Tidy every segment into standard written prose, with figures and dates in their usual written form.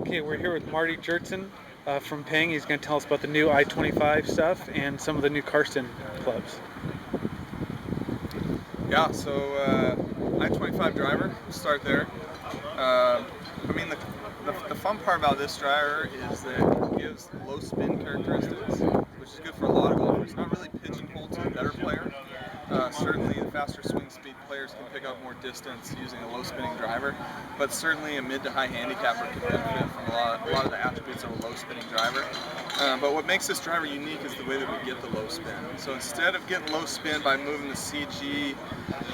Okay, we're here with Marty Jertson from Ping. He's going to tell us about the new i25 stuff and some of the new Karsten clubs. Yeah, so i25 driver, we'll start there. I mean, the fun part about this driver is that it gives low spin characteristics, which is good for a lot of golfers. Not really pigeonholed to a better player. Certainly the faster swing speed players can pick up more distance using a low spinning driver, but certainly a mid to high handicapper can benefit from a lot of the attributes of a low spinning driver. But what makes this driver unique is the way that we get the low spin. So instead of getting low spin by moving the CG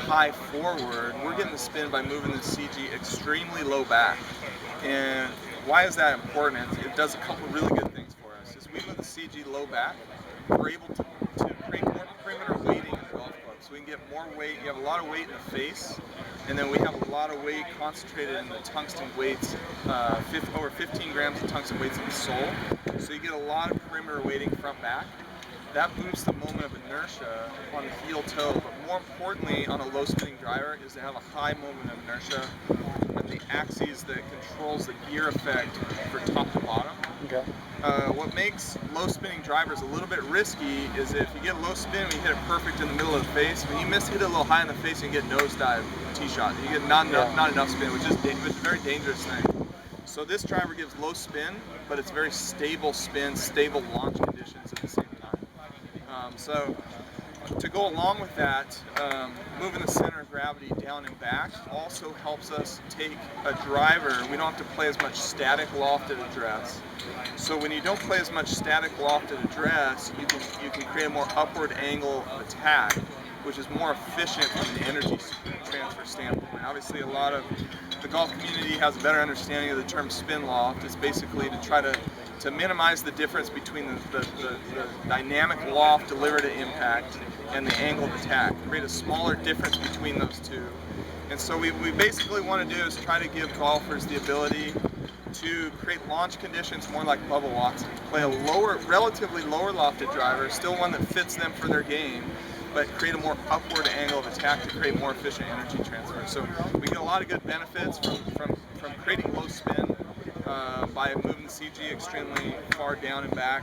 high forward, we're getting the spin by moving the CG extremely low back. And why is that important? It does a couple really good things for us. As we move the CG low back, we're able to create more perimeter weighting in the golf club. So we can get more weight. You have a lot of weight in the face, and then we have a lot of weight concentrated in the tungsten weights, over 15 grams of tungsten weights in the sole. So you get a lot of perimeter weighting front back. That boosts the moment of inertia on the heel toe, but more importantly on a low spinning driver is to have a high moment of inertia on the axes that controls the gear effect for top to bottom. Okay. What makes low spinning drivers a little bit risky is if you get low spin and you hit it perfect in the middle of the face, when you hit it a little high in the face, you get nosedive tee shot. You get not enough spin, which is a very dangerous thing. So this driver gives low spin, but it's very stable spin, stable launch conditions at the same time. So to go along with that, moving the center of gravity down and back also helps us take a driver. We don't have to play as much static lofted address. So when you don't play as much static lofted address, you can create a more upward angle of attack, which is more efficient from the energy transfer standpoint. Obviously, a lot of the golf community has a better understanding of the term spin loft. It's basically to try to minimize the difference between the dynamic loft delivered at impact and the angle of attack, create a smaller difference between those two. And so we basically want to do is try to give golfers the ability to create launch conditions more like Bubba Watson, play a relatively lower lofted driver, still one that fits them for their game, but create a more upward angle of attack to create more efficient energy transfer. So we get a lot of good benefits from creating low spin by moving the CG extremely far down and back.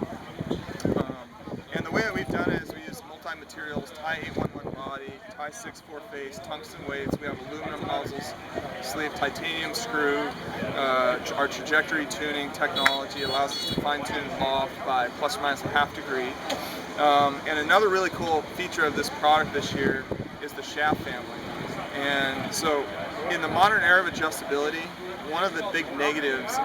And the way that we've done it is we use multi-materials, tie 811 body, tie 6-4 face, tungsten weights, we have aluminum muzzles, sleeve titanium screw. Our trajectory tuning technology allows us to fine-tune loft by plus or minus a half degree. And another really cool feature of this product this year is the shaft family. And so in the modern era of adjustability, one of the big negatives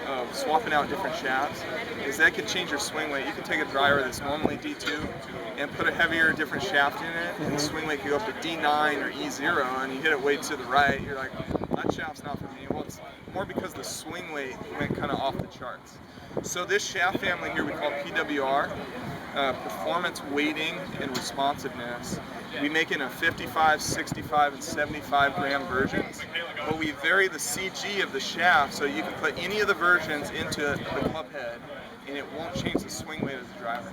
of swapping out different shafts is that can change your swing weight. You can take a driver that's normally D2 and put a heavier, different shaft in it, and the swing weight can go up to D9 or E0, and you hit it way to the right, you're like, that shaft's not for me. Well, it's more because the swing weight went kind of off the charts. So this shaft family here we call PWR, performance weighting and responsiveness. We make it in a 55, 65, and 75 gram versions, but we vary the CG of the shaft so you can put any of the versions into the club head and it won't change the swing weight of the driver.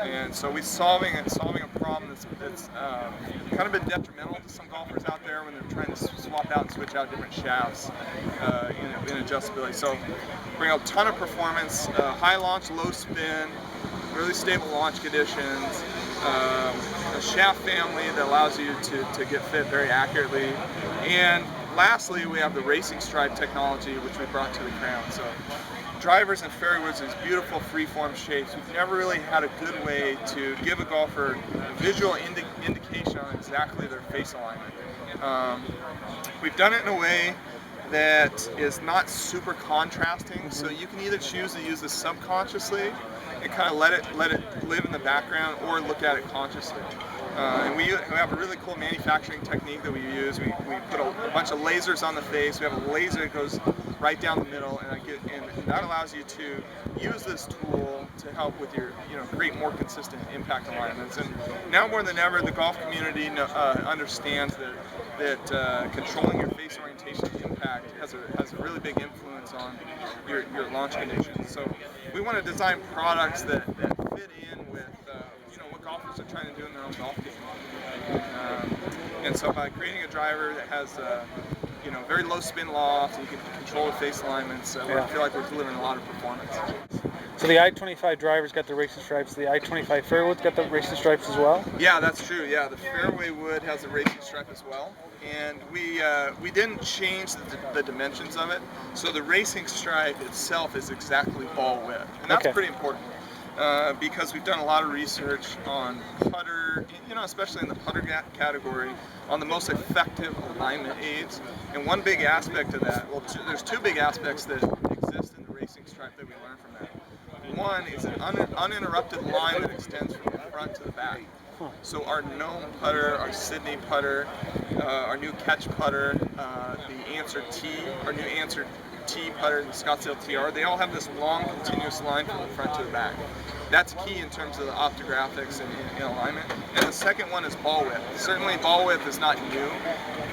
And so we're solving a problem that's kind of been detrimental to some golfers out there when they're trying to swap out and switch out different shafts in adjustability. So bring a ton of performance, high launch, low spin, really stable launch conditions, a shaft family that allows you to get fit very accurately, and lastly we have the racing stripe technology which we brought to the crown. So drivers and fairways, these beautiful freeform shapes. We've never really had a good way to give a golfer a visual indication on exactly their face alignment. We've done it in a way that is not super contrasting, so you can either choose to use this subconsciously and kind of let it live in the background, or look at it consciously. And we have a really cool manufacturing technique that we use. We put a bunch of lasers on the face. We have a laser that goes right down the middle, and that allows you to use this tool to help with your, create more consistent impact alignments. And now more than ever, the golf community understands that controlling your face orientation impact has a really big influence on your launch conditions. So we want to design products that fit in with what golfers are trying to do in their own golf game. And so by creating a driver that has very low spin loft. You can control the face alignments. I feel like we're delivering a lot of performance. So the I25 driver's got the racing stripes. The I25 fairwood's got the racing stripes as well. Yeah, that's true. Yeah, the fairway wood has a racing stripe as well, and we didn't change the dimensions of it. So the racing stripe itself is exactly ball width, and that's pretty important. Because we've done a lot of research on putter, especially in the putter category, on the most effective alignment aids. And one big aspect of that, there's two big aspects that exist in the racing stripe that we learned from that. One is an uninterrupted line that extends from the front to the back. So our gnome putter, our Sydney putter, our new catch putter, the Answer T, our new Answer T putter, and the Scottsdale TR, they all have this long continuous line from the front to the back. That's key in terms of the optographics and alignment. And the second one is ball width. Certainly ball width is not new,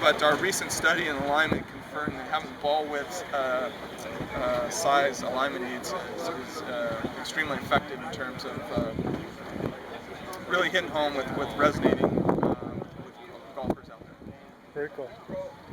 but our recent study in alignment confirmed that having ball width size alignment aids is extremely effective in terms of really hitting home with resonating with golfers out there. Very cool.